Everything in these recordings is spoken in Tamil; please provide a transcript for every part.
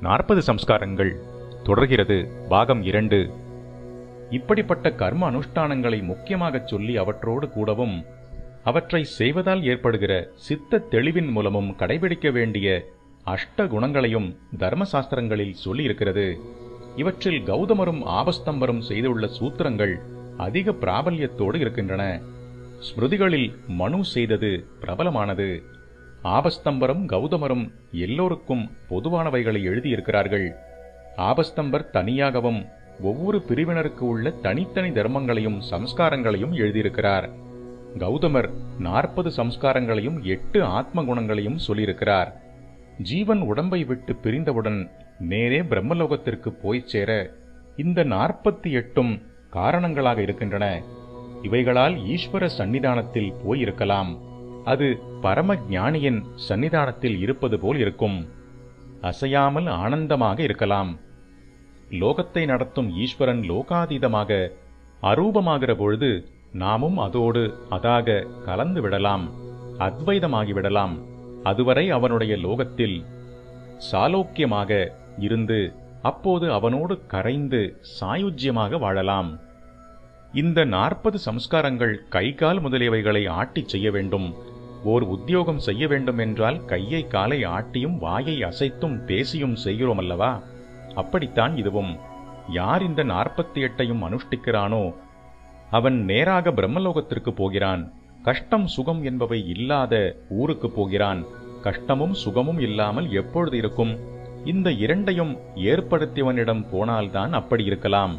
40 சம்ஸ்காரங்கள் தொடர்கிறது. பாகம் 2. இப்படிப்பட்ட கர்ம அனுஷ்டானங்களை முக்கியமாகச் சொல்லி அவற்றோடு கூடவும் அவற்றை செய்வதால் ஏற்படுகிற சித்த தெளிவின் மூலமும் கடைபிடிக்க வேண்டிய அஷ்ட குணங்களையும் தர்மசாஸ்திரங்களில் சொல்லியிருக்கிறது. இவற்றில் கௌதமரும் ஆபஸ்தம்பரும் செய்துள்ள சூத்திரங்கள் அதிக பிராபல்யத்தோடு இருக்கின்றன. ஸ்மிருதிகளில் மனு செய்தது பிரபலமானது. ஆபஸ்தம்பரும் கௌதமரும் எல்லோருக்கும் பொதுவானவைகளை எழுதியிருக்கிறார்கள். ஆபஸ்தம்பர் தனியாகவும் ஒவ்வொரு பிரிவினருக்கு உள்ள தனித்தனி தர்மங்களையும் சம்ஸ்காரங்களையும் எழுதியிருக்கிறார். கௌதமர் 40 சம்ஸ்காரங்களையும் 8 ஆத்ம குணங்களையும் சொல்லியிருக்கிறார். ஜீவன் உடம்பை விட்டு பிரிந்தவுடன் நேரே பிரம்மலோகத்திற்கு போய்ச் சேர இந்த 48ம் காரணங்களாக இருக்கின்றன. இவைகளால் ஈஸ்வர சந்நிதானத்தில் போயிருக்கலாம். அது பரம ஞானியின் சந்நிதானத்தில் இருப்பது போல் இருக்கும். அசையாமல் ஆனந்தமாக இருக்கலாம். லோகத்தை நடத்தும் ஈஸ்வரன் லோகாதீதமாக அரூபமாகிற பொழுது நாமும் அதோடு அதாக கலந்து விடலாம், அத்வைதமாகிவிடலாம். அதுவரை அவனுடைய லோகத்தில் சாலோக்கியமாக இருந்து அப்போது அவனோடு கரைந்து சாயுஜ்யமாக வாழலாம். இந்த 40 சம்ஸ்காரங்கள் கைகால் முதலியவைகளை ஆட்டிச் செய்ய வேண்டும். ஓர் உத்தியோகம் செய்ய வேண்டும் என்றால் கையை காலை ஆட்டியும் வாயை அசைத்தும் பேசியும் செய்கிறோம் அல்லவா? அப்படித்தான் இதுவும். யார் இந்த 48ஐயும் அனுஷ்டிக்கிறானோ அவன் நேராக பிரம்மலோகத்திற்கு போகிறான். கஷ்டம் சுகம் என்பவை இல்லாத ஊருக்கு போகிறான். கஷ்டமும் சுகமும் இல்லாமல் எப்பொழுது இருக்கும்? இந்த இரண்டையும் ஏற்படுத்தியவனிடம் போனால்தான் அப்படி இருக்கலாம்.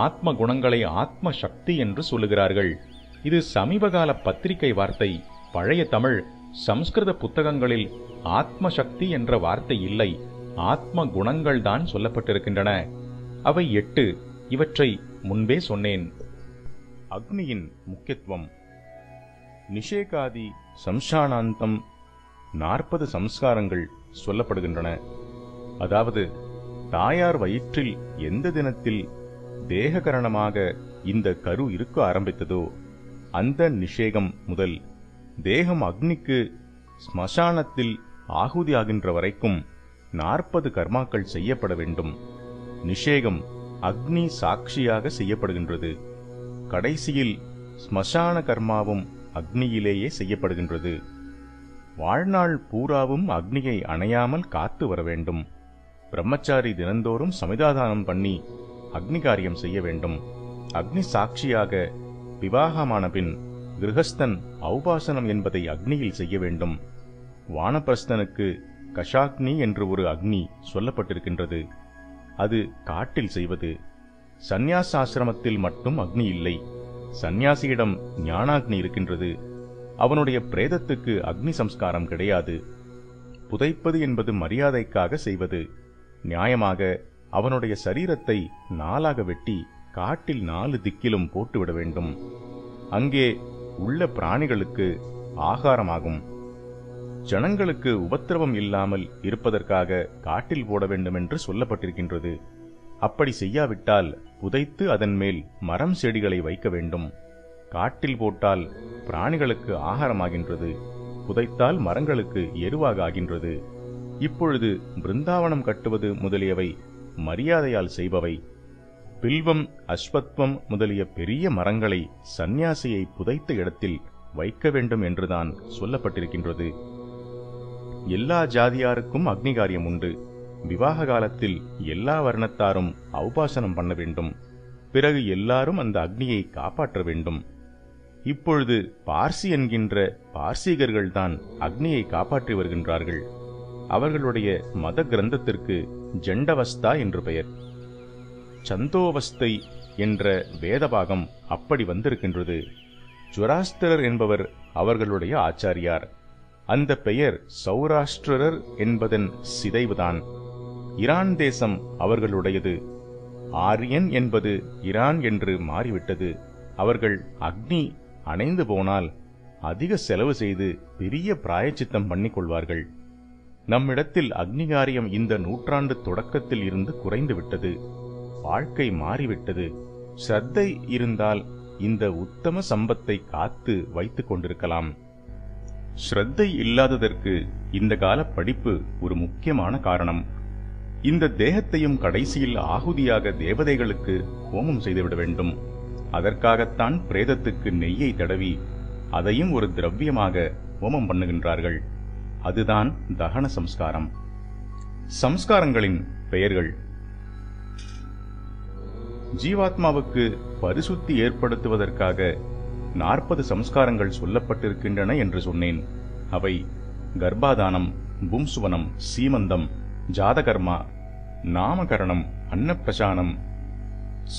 ஆத்ம குணங்களை ஆத்ம சக்தி என்று சொல்லுகிறார்கள். இது சமீபகால பத்திரிகை வார்த்தை. பழைய தமிழ் சம்ஸ்கிருத புத்தகங்களில் ஆத்ம சக்தி என்ற வார்த்தை இல்லை, ஆத்ம குணங்கள் தான் சொல்லப்பட்டிருக்கின்றன. அவை 8. இவற்றை முன்பே சொன்னேன். அக்னியின் முக்கியத்துவம். நிஷேகாதி சம்சானாந்தம் 40 சம்ஸ்காரங்கள் சொல்லப்படுகின்றன. அதாவது தாயார் வயிற்றில் எந்த தினத்தில் தேககரணமாக இந்த கரு இருக்க ஆரம்பித்ததோ அந்த நிஷேகம் முதல் தேகம் அக்னிக்கு ஸ்மசானத்தில் ஆகுதியாகின்ற வரைக்கும் 40 கர்மாக்கள் செய்யப்பட வேண்டும். நிஷேகம் அக்னி சாட்சியாக செய்யப்படுகின்றது. கடைசியில் ஸ்மசான கர்மாவும் அக்னியிலேயே செய்யப்படுகின்றது. வாழ்நாள் பூராவும் அக்னியை அணையாமல் காத்து வர வேண்டும். பிரம்மச்சாரி தினந்தோறும் சமிதாதானம் பண்ணி அக்னி காரியம் செய்ய வேண்டும். அக்னி சாட்சியாக விவாகமான பின் கிரகஸ்தன் ஔபாசனம் என்பதை அக்னியில் செய்ய வேண்டும். வானப்பிரஸ்தனுக்கு கஷாக்னி என்று ஒரு அக்னி சொல்லப்பட்டிருக்கின்றது. அது காட்டில் செய்வது. சந்நியாசாசிரமத்தில் மட்டும் அக்னி இல்லை. சந்நியாசியிடம் ஞானாக்னி இருக்கின்றது. அவனுடைய பிரேதத்துக்கு அக்னி சம்ஸ்காரம் கிடையாது. புதைப்பது என்பது மரியாதைக்காக செய்வது. நியாயமாக அவனுடைய சரீரத்தை 4ஆக வெட்டி காட்டில் 4 திக்கிலும் போட்டுவிட வேண்டும். அங்கே உள்ள பிராணிகளுக்கு ஆகாரமாகும். ஜனங்களுக்கு உபத்திரவம் இல்லாமல் இருப்பதற்காக காட்டில் போட வேண்டும் என்று சொல்லப்பட்டிருக்கின்றது. அப்படி செய்யாவிட்டால் புதைத்து அதன் மேல் மரம் செடிகளை வைக்க வேண்டும். காட்டில் போட்டால் பிராணிகளுக்கு ஆகாரமாகின்றது, புதைத்தால் மரங்களுக்கு எருவாக ஆகின்றது. இப்பொழுது பிருந்தாவனம் கட்டுவது முதலியவை மரியாதையால் செய்பவை. பில்வம் அஸ்வத்வம் முதலிய பெரிய மரங்களை சந்நியாசியை புதைத்த இடத்தில் வைக்க வேண்டும் என்றுதான் சொல்லப்பட்டிருக்கின்றது. எல்லா ஜாதியாருக்கும் அக்னிகாரியம் உண்டு. விவாக காலத்தில் எல்லா வர்ணத்தாரும் ஔபாசனம் பண்ண வேண்டும். பிறகு எல்லாரும் அந்த அக்னியை காப்பாற்ற வேண்டும். இப்பொழுது பார்சி என்கின்ற பார்சீகர்கள்தான் அக்னியை காப்பாற்றி வருகின்றார்கள். அவர்களுடைய மத கிரந்தத்திற்கு ஜண்டவஸ்தா என்று பெயர். சந்தோவஸ்தை என்ற வேதபாகம் அப்படி வந்திருக்கின்றது. ஜொராஸ்திரர் என்பவர் அவர்களுடைய ஆச்சாரியார். அந்த பெயர் சௌராஷ்டிரர் என்பதன் சிதைவுதான். ஈரான் தேசம் அவர்களுடையது. ஆரியன் என்பது ஈரான் என்று மாறிவிட்டது. அவர்கள் அக்னி அணைந்து போனால் அதிக செலவு செய்து பெரிய பிராயச்சித்தம் பண்ணிக்கொள்வார்கள். நம்மிடத்தில் அக்னிகாரியம் இந்த நூற்றாண்டு தொடக்கத்தில் இருந்து குறைந்து விட்டது. வாழ்க்கை மாறிவிட்டது. ஸ்ரத்தை இருந்தால் இந்த உத்தம சம்பத்தை காத்து வைத்துக் கொண்டிருக்கலாம். ஸ்ரத்தை இல்லாததற்கு இந்த கால படிப்பு ஒரு முக்கியமான காரணம். இந்த தேகத்தையும் கடைசியில் ஆகுதியாக தேவதைகளுக்கு ஹோமம் செய்துவிட வேண்டும். அதற்காகத்தான் பிரேதத்துக்கு நெய்யை தடவி அதையும் ஒரு திரவியமாக ஹோமம் பண்ணுகின்றார்கள். அதுதான் தகன சம்ஸ்காரம். சம்ஸ்காரங்களின் பெயர்கள். ஜீவாத்மாவுக்கு பரிசுத்தி ஏற்படுத்துவதற்காக 40 சம்ஸ்காரங்கள் சொல்லப்பட்டிருக்கின்றன என்று சொன்னேன். அவை கர்ப்பாதானம், பும்சுவனம், சீமந்தம், ஜாதகர்மா, நாமகரணம், அன்னப்பிரசானம்,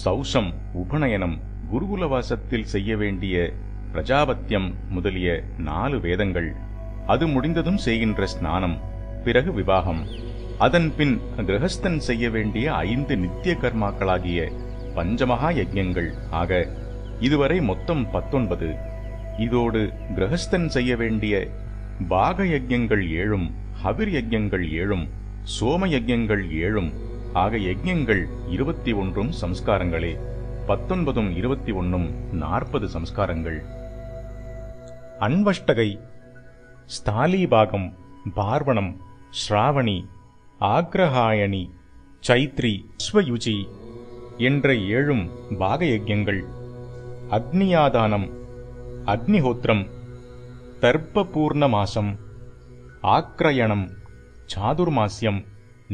சௌஷம், உபநயனம், குருகுலவாசத்தில் செய்ய வேண்டிய பிரஜாபத்தியம் முதலிய 4 வேதங்கள், அது முடிந்ததும் செய்கின்ற ஸ்நானம், பிறகு விவாகம், அதன் பின் கிரகஸ்தன் செய்ய வேண்டிய 5 நித்திய கர்மாக்களாகிய பஞ்சமகா யஜ்ஞங்கள் ஆக இதுவரை மொத்தம் 19. இதோடு கிரகஸ்தன் செய்ய வேண்டிய பாக யஜ்ஞங்கள் 7, ஹவிர் யஜ்ஞங்கள் 7, சோம யஜ்ஞங்கள் 7 ஆக யஜ்ஞங்கள் 21 சம்ஸ்காரங்களே. 19 21 40 சம்ஸ்காரங்கள். அன்வஷ்டகை, ஸ்தாலீபாகம், பார்வணம், ஸ்ராவணி, ஆக்ரஹாயணி, சைத்ரி, ஸ்வயுஜி என்ற 7 பாக யஜ்ஞங்கள். அக்னியாதானம், அக்னிஹோத்திரம், தர்ப்பபூர்ண மாசம், ஆக்ரயணம், சாதுர்மாஸ்யம்,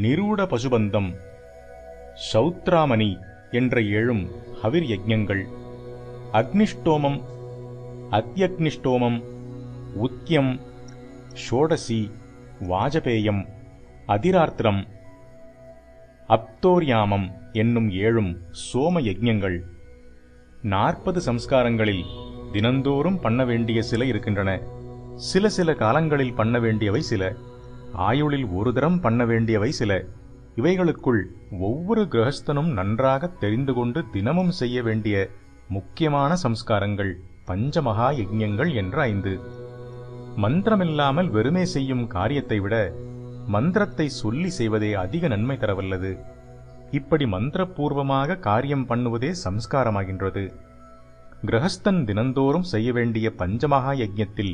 நிரூட பசுபந்தம், சௌத்ராமணி என்ற 7 ஹவிர் யஜ்ஞங்கள். அக்னிஷ்டோமம், அத்யக்னிஷ்டோமம், உத்யம், ஷோடசி, வாஜபேயம், அதிராத்திரம், அப்தோர்யாமம் என்னும் 7 சோம யஜ்ஞங்கள். 40 சம்ஸ்காரங்களில் தினந்தோறும் பண்ண வேண்டிய சில இருக்கின்றன. சில காலங்களில் பண்ண வேண்டியவை சில, ஆயுளில் ஒரு தரம் பண்ண வேண்டியவை சில. இவைகளுக்குள் ஒவ்வொரு கிரகஸ்தனும் நன்றாக தெரிந்து கொண்டு தினமும் செய்ய வேண்டிய முக்கியமான சம்ஸ்காரங்கள் பஞ்சமகா யஜ்ஞங்கள் என்ற 5. மந்திரமில்லாமல் வெறுமே செய்யும் காரியத்தை விட மந்திரத்தை சொல்லி செய்வதே அதிக நன்மை தரவல்லது. இப்படி மந்திரபூர்வமாக காரியம் பண்ணுவதே சம்ஸ்காரமாகின்றது. கிரகஸ்தன் தினந்தோறும் செய்ய வேண்டிய பஞ்சமகா யஜ்ஞத்தில்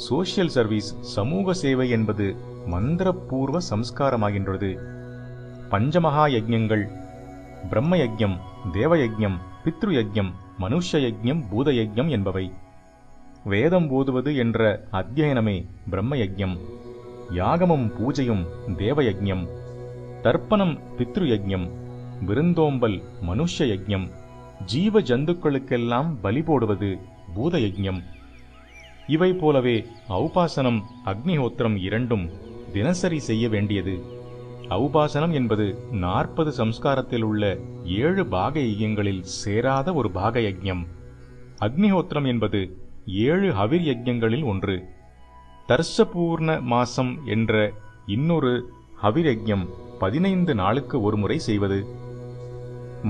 சோஷியல் சர்வீஸ், சமூக சேவை என்பது மந்திரபூர்வ சம்ஸ்காரமாகின்றது. பஞ்சமகா யஜ்ஞங்கள் பிரம்ம யஜ்ஞம், தேவயஜ்ஞம், பித்ரு யஜ்ஞம், மனுஷ்ய யஜ்ஞம், பூத யஜ்ஞம் என்பவை. வேதம் ஓதுவது என்ற அத்தியனமே பிரம்ம யஜ்ஞம், யாகமும் பூஜையும் தேவயஜ்ஞம், தர்ப்பணம் பித்ரு யஜ்ஞம், விருந்தோம்பல் மனுஷ்ய யஜ்ஞம், ஜீவ ஜந்துக்களுக்கெல்லாம் பலி போடுவது பூத யஜ்ஞம். இவை போலவே ஔபாசனம், அக்னிஹோத்திரம் 2 தினசரி செய்ய வேண்டியது. ஔபாசனம் என்பது 40 சம்ஸ்காரத்தில் உள்ள 7 பாக யஜ்ஞங்களில் சேராத ஒரு பாக யஜ்ஞம். அக்னிஹோத்திரம் என்பது 7 ஹவிர் யஜ்ஞங்களில் ஒன்று. தர்சபூர்ண மாசம் என்ற இன்னொரு ஹவிர் யஜ்ஞம் 15 நாளுக்கு ஒரு முறை செய்வது.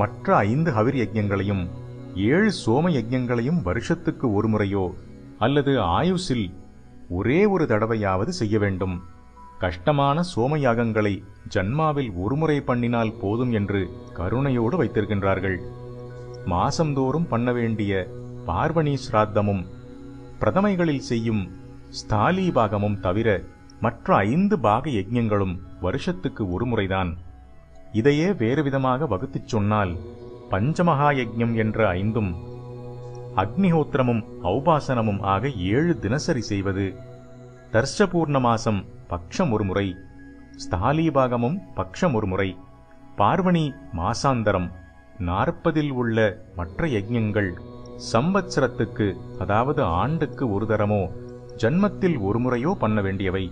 மற்ற 5 ஹவிர் யஜ்ஞங்களையும் 7 சோம யஜ்ஞங்களையும் வருஷத்துக்கு ஒரு முறையோ அல்லது ஆயுசில் ஒரே ஒரு தடவையாவது செய்ய வேண்டும். கஷ்டமான சோம யாகங்களை ஜன்மாவில் ஒரு முறை பண்ணினால் போதும் என்று கருணையோடு வைத்திருக்கின்றார்கள். மாசந்தோறும் பண்ண வேண்டிய பார்வணி ஸ்ராத்தமும் பிரதமைகளில் செய்யும் ஸ்தாலீபாகமும் தவிர மற்ற 5 பாக யஜ்ஞங்களும் வருஷத்துக்கு ஒரு முறைதான். இதையே வேறு விதமாக வகுத்துச் சொன்னால் பஞ்சமகா யஜ்ஞம் என்ற 5 அக்னிஹோத்திரமும் ஔபாசனமும் ஆக 7 தினசரி செய்வது. தர்ஷபூர்ண மாசம் பக்ஷம் ஒரு முறை, ஸ்தாலீபாகமும் பக்ஷம் ஒரு முறை, பார்வணி மாசாந்தரம். 40 உள்ள மற்ற யஜ்ஞங்கள் சம்பத்சரத்துக்கு, அதாவது ஆண்டுக்கு ஒரு தரமோ ஜன்மத்தில் ஒரு முறையோ பண்ண வேண்டியவை.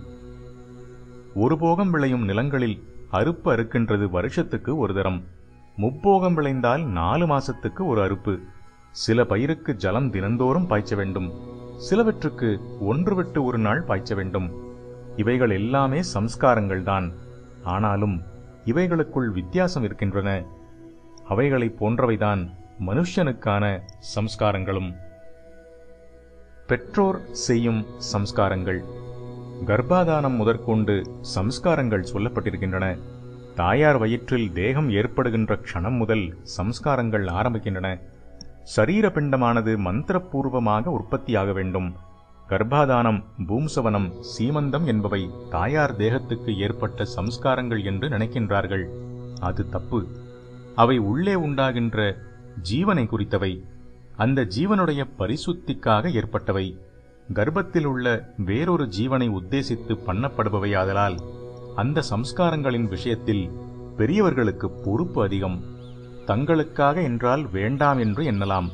ஒரு போகம் விளையும் நிலங்களில் அறுப்பு அறுக்கின்றது வருஷத்துக்கு ஒரு தரம். முப்போகம் விளைந்தால் 4 மாசத்துக்கு ஒரு அறுப்பு. சில பயிருக்கு ஜலம் தினந்தோறும் பாய்ச்ச வேண்டும், சிலவற்றுக்கு ஒன்று விட்டு ஒரு நாள் பாய்ச்ச வேண்டும். இவைகள் எல்லாமே சம்ஸ்காரங்கள்தான். ஆனாலும் இவைகளுக்குள் வித்தியாசம் இருக்கின்றன. அவைகளைப் போன்றவைதான் மனுஷனுக்கான சம்ஸ்காரங்களும். பெற்றோர் செய்யும் சம்ஸ்காரங்கள். கர்ப்பாதானம் முதற்கொண்டு சம்ஸ்காரங்கள் சொல்லப்பட்டிருக்கின்றன. தாயார் வயிற்றில் தேகம் ஏற்படுகின்ற க்ஷணம் முதல் சம்ஸ்காரங்கள் ஆரம்பிக்கின்றன. சரீர பிண்டமானது மந்திரபூர்வமாக உற்பத்தியாக வேண்டும். கர்ப்பாதானம், பூம்சவனம், சீமந்தம் என்பவை தாயார் தேகத்துக்கு ஏற்பட்ட சம்ஸ்காரங்கள் என்று நினைக்கின்றார்கள். அது தப்பு. அவை உள்ளே உண்டாகின்ற ஜீவனை குறித்தவை. அந்த ஜீவனுடைய பரிசுத்திக்காக ஏற்பட்டவை. கர்ப்பத்தில் உள்ள வேறொரு ஜீவனை உத்தேசித்து பண்ணப்படுபவையாதலால் அந்த சம்ஸ்காரங்களின் விஷயத்தில் பெரியவர்களுக்கு பொறுப்பு அதிகம். தங்களுக்காக என்றால் வேண்டாம் என்று எண்ணலாம்.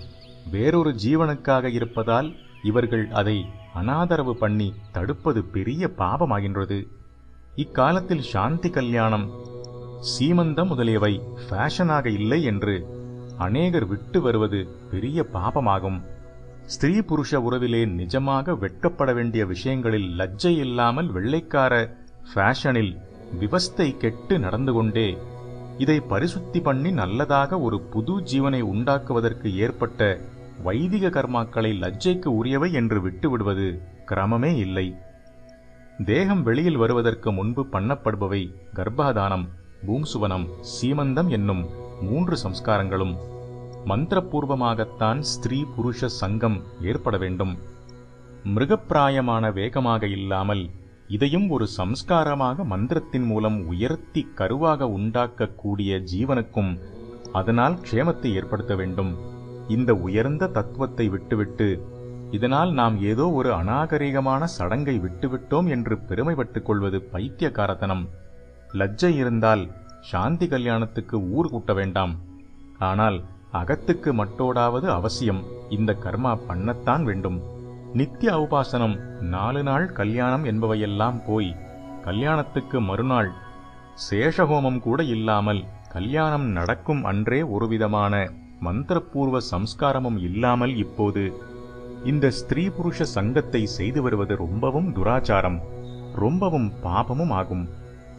வேறொரு ஜீவனுக்காக இருப்பதால் இவர்கள் அதை அனாதரவு பண்ணி தடுப்பது பெரிய பாபமாகின்றது. இக்காலத்தில் சாந்தி கல்யாணம், சீமந்தம் முதலியவை ஃபேஷனாக இல்லை என்று அநேகர் விட்டு வருவது பெரிய பாபமாகும். ஸ்திரீ புருஷ உறவிலே நிஜமாக வெட்கப்பட வேண்டிய விஷயங்களில் லஜ்ஜை இல்லாமல் வெள்ளைக்கார ஃபேஷனில் விவஸ்தை கெட்டு நடந்து கொண்டே இதை பரிசுத்தி பண்ணி நல்லதாக ஒரு புது ஜீவனை உண்டாக்குவதற்கு ஏற்பட்ட வைதிக கர்மாக்களை லஜ்ஜைக்கு உரியவை என்று விட்டுவிடுவது கிரமமே இல்லை. தேகம் வெளியில் வருவதற்கு முன்பு பண்ணப்படுபவை கர்ப்பாதானம், பூம்சுவனம், சீமந்தம் என்னும் 3 சம்ஸ்காரங்களும். மந்திரபூர்வமாகத்தான் ஸ்திரீ புருஷ சங்கம் ஏற்பட வேண்டும். மிருகப்பிராயமான வேகமாக இல்லாமல் இதையும் ஒரு சம்ஸ்காரமாக மந்திரத்தின் மூலம் உயர்த்தி கருவாக உண்டாக்கக்கூடிய ஜீவனுக்கும் அதனால் க்ஷேமத்தை ஏற்படுத்த வேண்டும். இந்த உயர்ந்த தத்துவத்தை விட்டுவிட்டு இதனால் நாம் ஏதோ ஒரு அநாகரிகமான சடங்கை விட்டுவிட்டோம் என்று பெருமைப்பட்டுக் கொள்வது பைத்தியக்காரத்தனம். லஜ்ஜை இருந்தால் சாந்தி கல்யாணத்துக்கு ஊர் கூட்ட வேண்டாம். ஆனால் அகத்துக்கு மட்டோடாவது அவசியம். இந்த கர்மா பண்ணத்தான் வேண்டும். நித்திய உபாசனம், 4 நாள் கல்யாணம் என்பவையெல்லாம் போய் கல்யாணத்துக்கு மறுநாள் சேஷஹோமம் கூட இல்லாமல் கல்யாணம் நடக்கும் அன்றே ஒருவிதமான மந்திரபூர்வ சம்ஸ்காரமும் இல்லாமல் இப்போது இந்த ஸ்திரீ புருஷ சங்கத்தை செய்து வருவது ரொம்பவும் துராச்சாரம், ரொம்பவும் பாபமும் ஆகும்.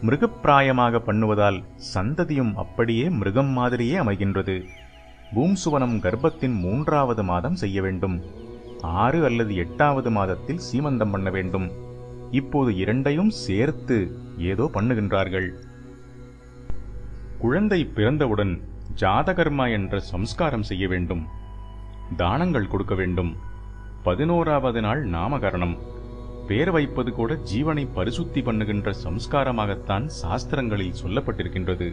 மிருகப்பிராயமாக பண்ணுவதால் சந்ததியும் அப்படியே மிருகம் மாதிரியே அமைகின்றது. பூம்சுவனம் கர்ப்பத்தின் 3வது மாதம் செய்ய வேண்டும். 6 அல்லது 8வது மாதத்தில் சீமந்தம் பண்ண வேண்டும். இப்போது 2ஐயும் சேர்த்து ஏதோ பண்ணுகின்றார்கள். குழந்தை பிறந்தவுடன் ஜாதகர்மா என்ற சம்ஸ்காரம் செய்ய வேண்டும். தானங்கள் கொடுக்க வேண்டும். 11வது நாள் நாமகரணம். பேர் வைப்பது கூட ஜீவனை பரிசுத்தி பண்ணுகின்ற சம்ஸ்காரமாகத்தான் சாஸ்திரங்களில் சொல்லப்பட்டிருக்கின்றது.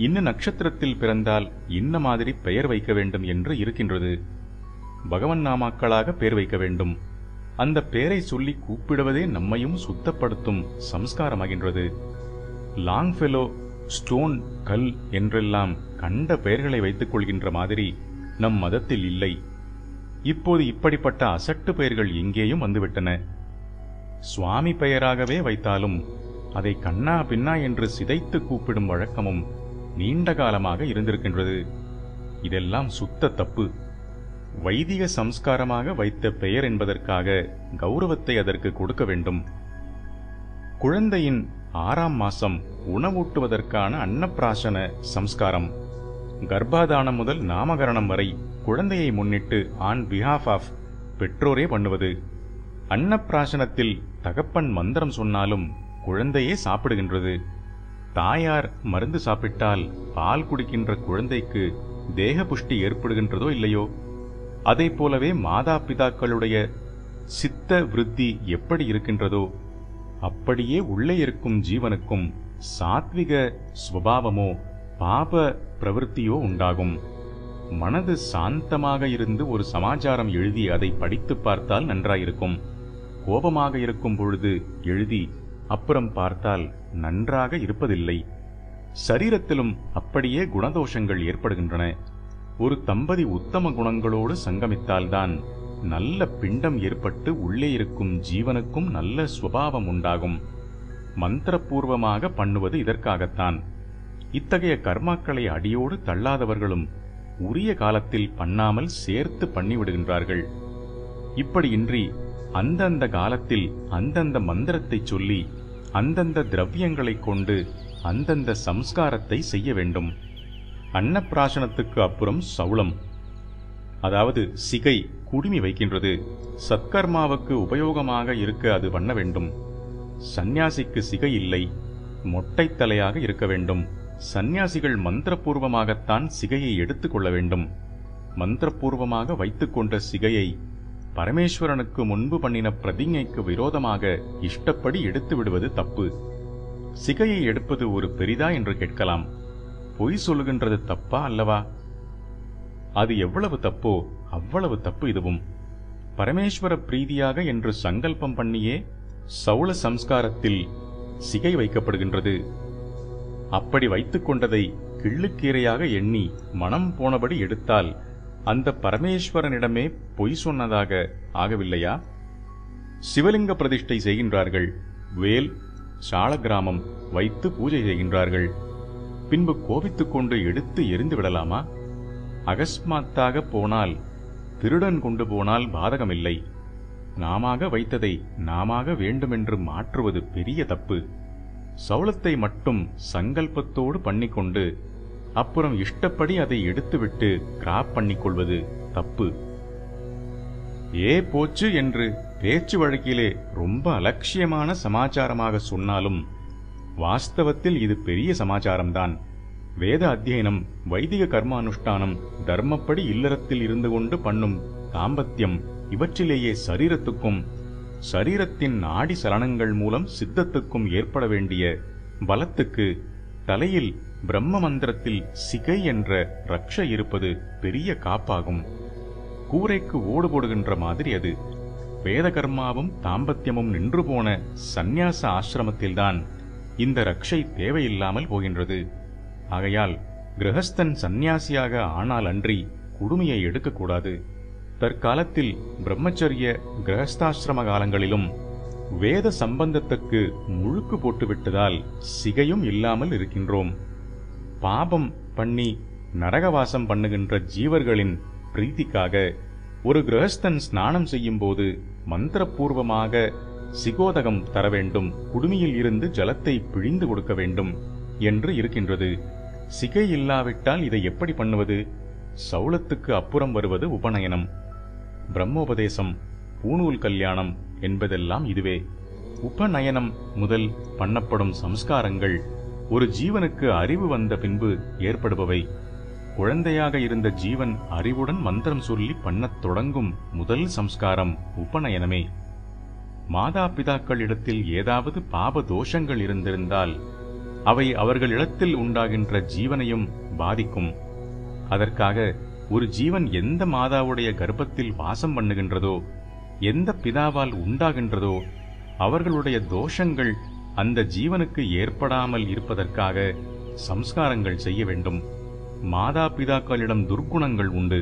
இன்ன நட்சத்திரத்தில் பிறந்தால் இன்ன மாதிரி பெயர் வைக்க வேண்டும் என்று இருக்கின்றது. பகவன் நாமாக்களாக பேர் வைக்க வேண்டும். அந்த பேரை சொல்லி கூப்பிடுவதே நம்மையும் சுத்தப்படுத்தும் சம்ஸ்காரமாகின்றது. லாங்ஃபெலோ, ஸ்டோன், கல் என்றெல்லாம் கண்ட பெயர்களை வைத்துக் கொள்கின்ற மாதிரி நம் மதத்தில் இல்லை. இப்போது இப்படிப்பட்ட அசட்டு பெயர்கள் எங்கேயும் வந்துவிட்டன. சுவாமி பெயராகவே வைத்தாலும் அதை கண்ணா பின்னா என்று சிதைத்து கூப்பிடும் வழக்கமும் நீண்ட காலமாக இருந்திருக்கின்றது. இதெல்லாம் சுத்த தப்பு. வைதிக சம்ஸ்காரமாக வைத்த பெயர் என்பதற்காக கௌரவத்தை அதற்கு கொடுக்க வேண்டும். குழந்தையின் 6ஆம் மாசம் உணவூட்டுவதற்கான அன்னப்பிராசன சம்ஸ்காரம். கர்ப்பாதானம் முதல் நாமகரணம் வரை குழந்தையை முன்னிட்டு ஆன் பிஹாஃப் ஆஃப் பெற்றோரே பண்ணுவது. அன்னப்பிராசனத்தில் தகப்பன் மந்திரம் சொன்னாலும் குழந்தையே சாப்பிடுகின்றது. தாயார் மருந்து சாப்பிட்டால் பால் குடிக்கின்ற குழந்தைக்கு தேக புஷ்டி ஏற்படுகின்றதோ இல்லையோ, அதை போலவே மாதா பிதாக்களுடைய சித்த விருத்தி எப்படி இருக்கின்றதோ அப்படியே உள்ளே இருக்கும் ஜீவனுக்கும் சாத்விக ஸ்வபாவமோ பாப பிரவೃತ್ತಿயோ உண்டாகும். மனது சாந்தமாக இருந்து ஒரு சமாச்சாரம் எழுதி அதை படித்து பார்த்தால் நன்றாயிருக்கும். கோபமாக இருக்கும் பொழுது எழுதி அப்புறம் பார்த்தால் நன்றாக இருப்பதில்லை. சரீரத்திலும் அப்படியே குணதோஷங்கள் ஏற்படுகின்றன. ஒரு தம்பதி உத்தம குணங்களோடு சங்கமித்தால்தான் நல்ல பிண்டம் ஏற்பட்டு உள்ளே இருக்கும் ஜீவனுக்கும் நல்ல சுபாவம் உண்டாகும். மந்திரபூர்வமாக பண்ணுவது இதற்காகத்தான். இத்தகைய கர்மாக்களை அடியோடு தள்ளாதவர்களும் உரிய காலத்தில் பண்ணாமல் சேர்த்து பண்ணிவிடுகின்றார்கள். இப்படியின்றி அந்தந்த காலத்தில் அந்தந்த மந்திரத்தை சொல்லி அந்தந்த திரவியங்களை கொண்டு அந்தந்த சம்ஸ்காரத்தை செய்ய வேண்டும். அன்னப்பிராசனத்துக்கு அப்புறம் சவுளம், அதாவது சிகை, குடுமி வைக்கின்றது. சத்கர்மாவுக்கு உபயோகமாக இருக்க அது பண்ண வேண்டும். சந்நியாசிக்கு சிகை இல்லை, மொட்டைத்தலையாக இருக்க வேண்டும். சந்நியாசிகள் மந்திரபூர்வமாகத்தான் சிகையை எடுத்துக்கொள்ள வேண்டும். மந்திரபூர்வமாக வைத்துக்கொண்ட சிகையை பரமேஸ்வரனுக்கு முன்பு பண்ணின பிரதிஞ்ஞைக்கு விரோதமாக இஷ்டப்படி எடுத்து விடுவது தப்பு. சிகையை எடுப்பது ஒரு பெரிதா என்று கேட்கலாம். பொய் சொல்லுகின்றது தப்பா அல்லவா? அது எவ்வளவு தப்போ அவ்வளவு தப்பு இதுவும். பரமேஸ்வர பிரீதியாக என்று சங்கல்பம் பண்ணியே சௌள சம்ஸ்காரத்தில் சிகை வைக்கப்படுகின்றது. அப்படி வைத்துக் கொண்டதை கிள்ளுக்கீரையாக எண்ணி மனம் போனபடி எடுத்தால் அந்த பரமேஸ்வரனிடமே பொய் சொன்னதாக ஆகவில்லையா? சிவலிங்க பிரதிஷ்டை செய்கின்றார்கள். வேல் சாளக்கிராமம் வைத்து பூஜை செய்கின்றார்கள். பின்பு கோபித்துக் கொண்டு எடுத்து எரிந்து விடலாமா? அகஸ்மாத்தாக போனால், திருடன் கொண்டு போனால் பாதகமில்லை. நாமாக வைத்ததை நாமாக வேண்டுமென்று மாற்றுவது பெரிய தப்பு. சௌளத்தை மட்டும் சங்கல்பத்தோடு பண்ணிக்கொண்டு அப்புறம் இஷ்டப்படி அதை எடுத்துவிட்டு கிராப் பண்ணிக்கொள்வது தப்பு. போச்சு என்று பேச்சு வழக்கிலே ரொம்ப அலட்சியமான சமாச்சாரமாக சொன்னாலும் வாஸ்தவத்தில் இது பெரிய சமாச்சாரம்தான். வேத அத்தியனம், வைதிக கர்மானுஷ்டானம், தர்மப்படி இல்லறத்தில் இருந்து கொண்டு பண்ணும் தாம்பத்தியம், இவற்றிலேயே சரீரத்துக்கும் சரீரத்தின் நாடி சலனங்கள் மூலம் சித்தத்துக்கும் ஏற்பட வேண்டிய பலத்துக்கு தலையில் பிரம்ம மந்திரத்தில் சிகை என்ற ரக்ஷ இருப்பது பெரிய காப்பாகும். கூரைக்கு ஓடு போடுகின்ற மாதிரி அது. வேத கர்மாவும் தாம்பத்தியமும் நின்று போன சந்நியாச ஆசிரமத்தில்தான் இந்த ரக்ஷை தேவையில்லாமல் போகின்றது. ஆகையால் கிரகஸ்தன் சந்நியாசியாக ஆனால் அன்றி குடுமையை எடுக்கக்கூடாது. தற்காலத்தில் பிரம்மச்சரிய கிரகஸ்தாசிரம காலங்களிலும் வேத சம்பந்தத்துக்கு முழுக்கு போட்டுவிட்டதால் சிகையும் இல்லாமல் இருக்கின்றோம். பாபம் பண்ணி நரகவாசம் பண்ணுகின்ற ஜீவர்களின் பிரீத்திக்காக ஒரு கிரகஸ்தன் ஸ்நானம் செய்யும் போது மந்திரபூர்வமாக சிகோதகம் தர வேண்டும், குடுமியில் இருந்து ஜலத்தை பிழிந்து கொடுக்க வேண்டும் என்று இருக்கின்றது. சிகை இல்லாவிட்டால் இதை எப்படி பண்ணுவது? சௌளத்துக்கு அப்புறம் வருவது உபநயனம், பிரம்மோபதேசம், பூணூல் கல்யாணம் என்பதெல்லாம் இதுவே. உபநயனம் முதல் பண்ணப்படும் சம்ஸ்காரங்கள் ஒரு ஜீவனுக்கு அறிவு வந்த பின்பு ஏற்படுபவை. குழந்தையாக இருந்த ஜீவன் அறிவுடன் மந்திரம் சொல்லி பண்ணத் தொடங்கும் முதல் சம்ஸ்காரம் உபநயனமே. மாதா பிதாக்களிடத்தில் ஏதாவது பாப தோஷங்கள் இருந்திருந்தால் அவை அவர்களிடத்தில் உண்டாகின்ற ஜீவனையும் பாதிக்கும். அதற்காக ஒரு ஜீவன் எந்த மாதாவுடைய கர்ப்பத்தில் வாசம் பண்ணுகின்றதோ, எந்த பிதாவால் உண்டாகின்றதோ, அவர்களுடைய தோஷங்கள் அந்த ஜீவனுக்கு ஏற்படாமல் இருப்பதற்காக சம்ஸ்காரங்கள் செய்ய வேண்டும். மாதா பிதாக்களிடம் துர்க்குணங்கள் உண்டு.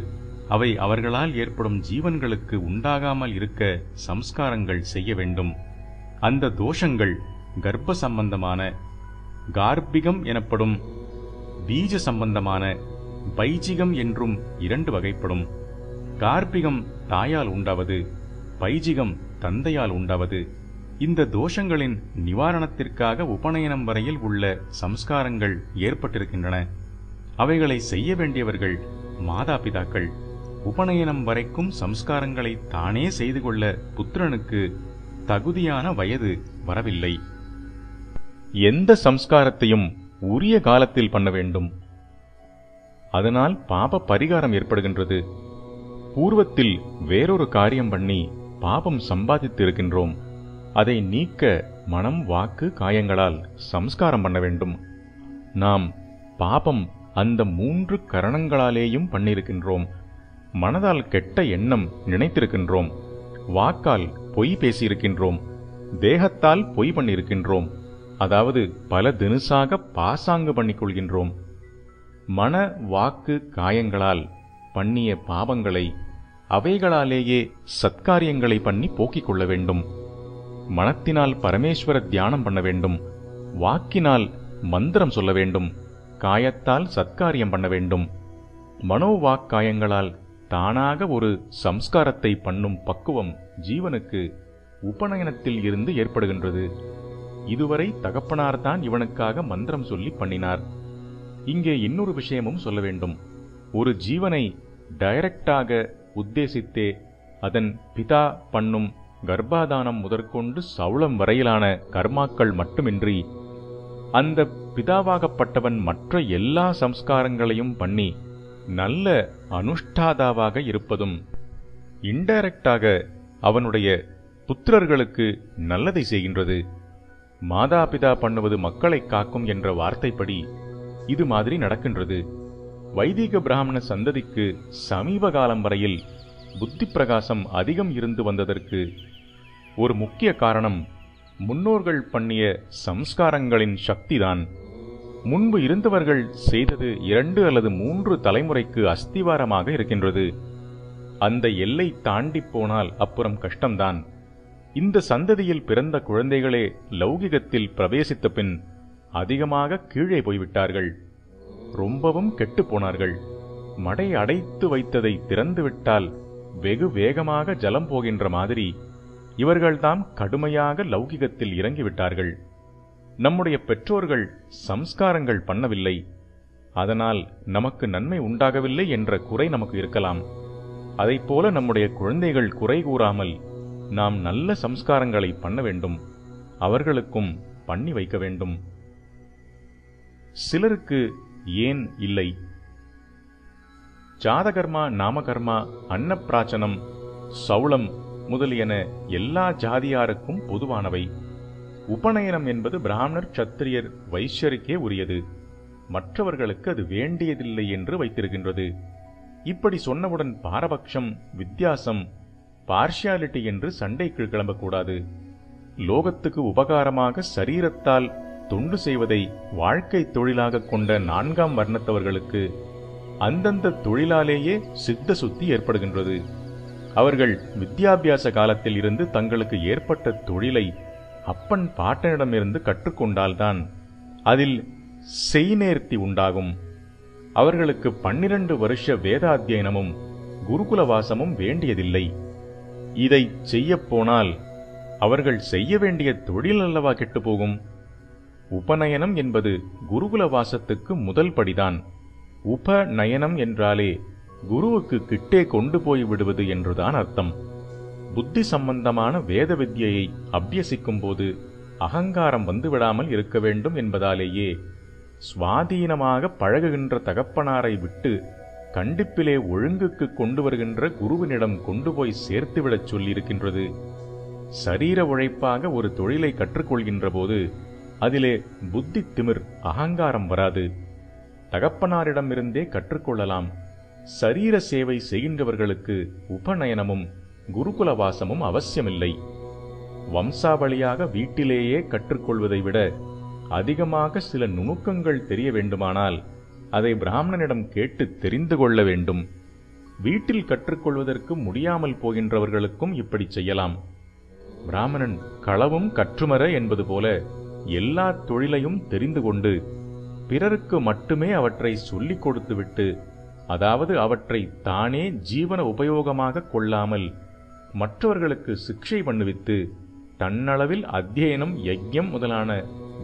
அவை அவர்களால் ஏற்படும் ஜீவன்களுக்கு உண்டாகாமல் இருக்க சம்ஸ்காரங்கள் செய்ய வேண்டும். அந்த தோஷங்கள் கர்ப்ப சம்பந்தமான, கார்பிகம் எனப்படும் பீஜ சம்பந்தமான, பைஜிகம் என்றும் 2 வகைப்படும். கார்பிகம் தாயால் உண்டாவது, பைஜிகம் தந்தையால் உண்டாவது. இந்த தோஷங்களின் நிவாரணத்திற்காக உபநயனம் வரையில் உள்ள சம்ஸ்காரங்கள் ஏற்பட்டிருக்கின்றன. அவைகளை செய்ய வேண்டியவர்கள் மாதாபிதாக்கள். உபநயனம் வரைக்கும் சம்ஸ்காரங்களை தானே செய்து கொள்ள புத்திரனுக்கு தகுதியான வயது வரவில்லை. எந்த சம்ஸ்காரத்தையும் உரிய காலத்தில் பண்ண வேண்டும். அதனால் பாப பரிகாரம் ஏற்படுகின்றது. பூர்வத்தில் வேறொரு காரியம் பண்ணி பாபம் சம்பாதித்து இருக்கின்றோம். அதை நீக்க மனம், வாக்கு, காயங்களால் சம்ஸ்காரம் பண்ண வேண்டும். நாம் பாபம் அந்த 3 கரணங்களாலேயும் பண்ணியிருக்கின்றோம். மனதால் கெட்ட எண்ணம் நினைத்திருக்கின்றோம், வாக்கால் பொய் பேசியிருக்கின்றோம், தேகத்தால் பொய் பண்ணியிருக்கின்றோம். அதாவது பல தினுசாக பாசாங்கு பண்ணிக்கொள்கின்றோம். மன, வாக்கு, காயங்களால் பண்ணிய பாவங்களை அவைகளாலேயே சத்காரியங்களை பண்ணி போக்கிக் கொள்ள வேண்டும். மனத்தினால் பரமேஸ்வர தியானம் பண்ண வேண்டும், வாக்கினால் மந்திரம் சொல்ல வேண்டும், காயத்தால் சத்காரியம் பண்ண வேண்டும். மனோவாக்காயங்களால் தானாக ஒரு சம்ஸ்காரத்தை பண்ணும் பக்குவம் ஜீவனுக்கு உபநயனத்தில் இருந்து ஏற்படுகின்றது. இதுவரை தகப்பனார்தான் இவனுக்காக மந்திரம் சொல்லி பண்ணினார். இங்கே இன்னொரு விஷயமும் சொல்ல வேண்டும். ஒரு ஜீவனை டைரக்டாக உத்தேசித்தே அதன் பிதா பண்ணும் கர்ப்பாதானம் முதற்கொண்டு சௌளம் வரையிலான கர்மாக்கள் மட்டுமின்றி அந்த பிதாவாகப்பட்டவன் மற்ற எல்லா சம்ஸ்காரங்களையும் பண்ணி நல்ல அனுஷ்டாதாவாக இருப்பதும், இன்டைரக்டாக அவனுடைய புத்திரர்களுக்கு நல்லதை செய்கின்றது. மாதாபிதா பண்ணுவது மக்களை காக்கும் என்ற வார்த்தைப்படி இது மாதிரி நடக்கின்றது. வைதிக பிராமண சந்ததிக்கு சமீப காலம் வரையில் புத்தி பிரகாசம் அதிகம் இருந்து வந்ததற்கு ஒரு முக்கிய காரணம் முன்னோர்கள் பண்ணிய சம்ஸ்காரங்களின் சக்திதான். முன்பு இருந்தவர்கள் செய்தது 2 அல்லது 3 தலைமுறைக்கு அஸ்திவாரமாக இருக்கின்றது. அந்த எல்லை தாண்டி போனால் அப்புறம் கஷ்டம்தான். இந்த சந்ததியில் பிறந்த குழந்தைகளே லௌகிகத்தில் பிரவேசித்த பின் அதிகமாக கீழே போய்விட்டார்கள். ரொம்பவும் கெட்டுப் போனார்கள். மடை அடைத்து வைத்ததை திறந்துவிட்டால் வெகு வேகமாக ஜலம் போகின்ற மாதிரி இவர்கள்தாம் கடுமையாக லௌகிகத்தில் இறங்கிவிட்டார்கள். நம்முடைய பெற்றோர்கள் சம்ஸ்காரங்கள் பண்ணவில்லை, அதனால் நமக்கு நன்மை உண்டாகவில்லை என்ற குறை நமக்கு இருக்கலாம். அதைப்போல நம்முடைய குழந்தைகள் குறை கூறாமல் நாம் நல்ல சம்ஸ்காரங்களை பண்ண வேண்டும், அவர்களுக்கும் பண்ணி வைக்க வேண்டும். சிலருக்கு ஏன் இல்லை? ஜாதகர்மா, நாமகர்மா, அன்னப்பிராச்சனம், சௌளம் முதலியன எல்லா ஜாதியாருக்கும் பொதுவானவை. உபநயனம் என்பது பிராமணர், சத்திரியர், வைஷ்யருக்கே உரியது. மற்றவர்களுக்கு அது வேண்டியதில்லை என்று வைத்திருக்கின்றது. இப்படி சொன்னவுடன் பாரபட்சம், வித்தியாசம், பார்ஷியாலிட்டி என்று சண்டைக்கு கிளம்பக்கூடாது. லோகத்துக்கு உபகாரமாக சரீரத்தால் தொண்டு செய்வதை வாழ்க்கை தொழிலாக கொண்ட 4ஆம் வர்ணத்தவர்களுக்கு அந்தந்த தொழிலாலேயே சித்த சுத்தி ஏற்படுகின்றது. அவர்கள் வித்யாபியாச காலத்தில் இருந்து தங்களுக்கு ஏற்பட்ட தொழிலை அப்பன் பாட்டனிடமிருந்து கற்றுக்கொண்டால்தான் அதில் செய்நேர்த்தி உண்டாகும். அவர்களுக்கு 12 வருஷ வேதாத்தியனமும் குருகுலவாசமும் வேண்டியதில்லை. இதை செய்யப்போனால் அவர்கள் செய்ய வேண்டிய தொழில் அல்லவா கெட்டுப்போகும். உபநயனம் என்பது குருகுலவாசத்துக்கு முதல் படிதான். உபநயனம் என்றாலே குருவுக்கு கிட்டே கொண்டு போய் விடுவது என்றுதான் அர்த்தம். புத்தி சம்பந்தமான வேத வித்யை அபியசிக்கும் போது அகங்காரம் வந்துவிடாமல் இருக்க வேண்டும் என்பதாலேயே சுவாதீனமாக பழகுகின்ற தகப்பனாரை விட்டு கண்டிப்பிலே ஒழுங்குக்கு கொண்டு வருகின்ற குருவினிடம் கொண்டு போய் சேர்த்துவிடச் சொல்லியிருக்கின்றது. சரீர உழைப்பாக ஒரு தொழிலை கற்றுக்கொள்கின்ற போது அதிலே புத்தி திமிர், அகங்காரம் வராது. தகப்பனாரிடமிருந்தே கற்றுக்கொள்ளலாம். சரீர சேவை செய்கின்றவர்களுக்கு உபநயனமும் குருகுலவாசமும் அவசியமில்லை. வம்சாவளியாக வீட்டிலேயே கற்றுக்கொள்வதை விட அதிகமாக சில நுணுக்கங்கள் தெரிய வேண்டுமானால் அதை பிராமணனிடம் கேட்டு தெரிந்து கொள்ள வேண்டும். வீட்டில் கற்றுக்கொள்வதற்கு முடியாமல் போகின்றவர்களுக்கும் இப்படி செய்யலாம். பிராமணன் களவும் கற்றுமர என்பது போல எல்லா தொழிலையும் தெரிந்து கொண்டு பிறருக்கு மட்டுமே அவற்றை சொல்லிக் கொடுத்துவிட்டு, அதாவது அவற்றை தானே ஜீவன உபயோகமாக கொள்ளாமல் மற்றவர்களுக்கு சிக்ஷை பண்ணுவித்து தன்னளவில் அத்தியனம், யஜ்யம் முதலான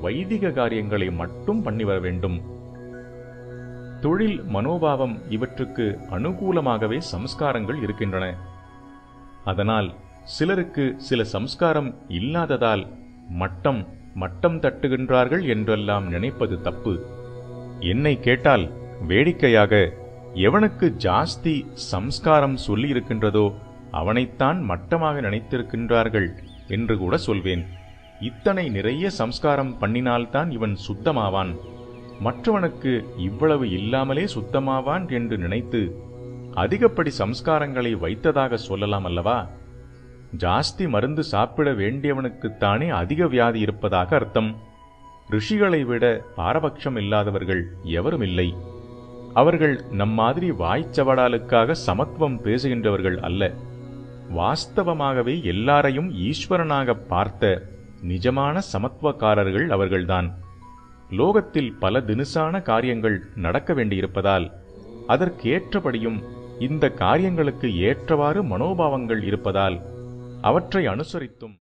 வைதிக காரியங்களை மட்டும் பண்ணி வர வேண்டும். தொழில், மனோபாவம் இவற்றுக்கு அனுகூலமாகவே சம்ஸ்காரங்கள் இருக்கின்றன. அதனால் சிலருக்கு சில சம்ஸ்காரம் இல்லாததால் மட்டம் தட்டுகின்றார்கள் என்றெல்லாம் நினைப்பது தப்பு. என்னை கேட்டால் வேடிக்கையாக எவனுக்கு ஜாஸ்தி சம்ஸ்காரம் சொல்லியிருக்கின்றதோ அவனைத்தான் மட்டமாக நினைத்திருக்கின்றார்கள் என்று கூட சொல்வேன். இத்தனை நிறைய சம்ஸ்காரம் பண்ணினால்தான் இவன் சுத்தமாவான், மற்றவனுக்கு இவ்வளவு இல்லாமலே சுத்தமாவான் என்று நினைத்து அதிகப்படி சம்ஸ்காரங்களை வைத்ததாக சொல்லலாம் அல்லவா? ஜாஸ்தி மருந்து சாப்பிட வேண்டியவனுக்குத்தானே அதிக வியாதி இருப்பதாக அர்த்தம். ரிஷிகளை விட பாரபட்சம் இல்லாதவர்கள் எவரும் இல்லை. அவர்கள் நம்மாதிரி வாய்ச்சவடாலுக்காக சமத்துவம் பேசுகின்றவர்கள் அல்ல. வாஸ்தவமாகவே எல்லாரையும் ஈஸ்வரனாக பார்த்த நிஜமான சமத்துவக்காரர்கள் அவர்கள்தான். லோகத்தில் பல தினுசான காரியங்கள் நடக்க வேண்டியிருப்பதால் அதற்கேற்றபடியும் இந்த காரியங்களுக்கு ஏற்றவாறு மனோபாவங்கள் இருப்பதால் அவற்றை அனுசரித்தும்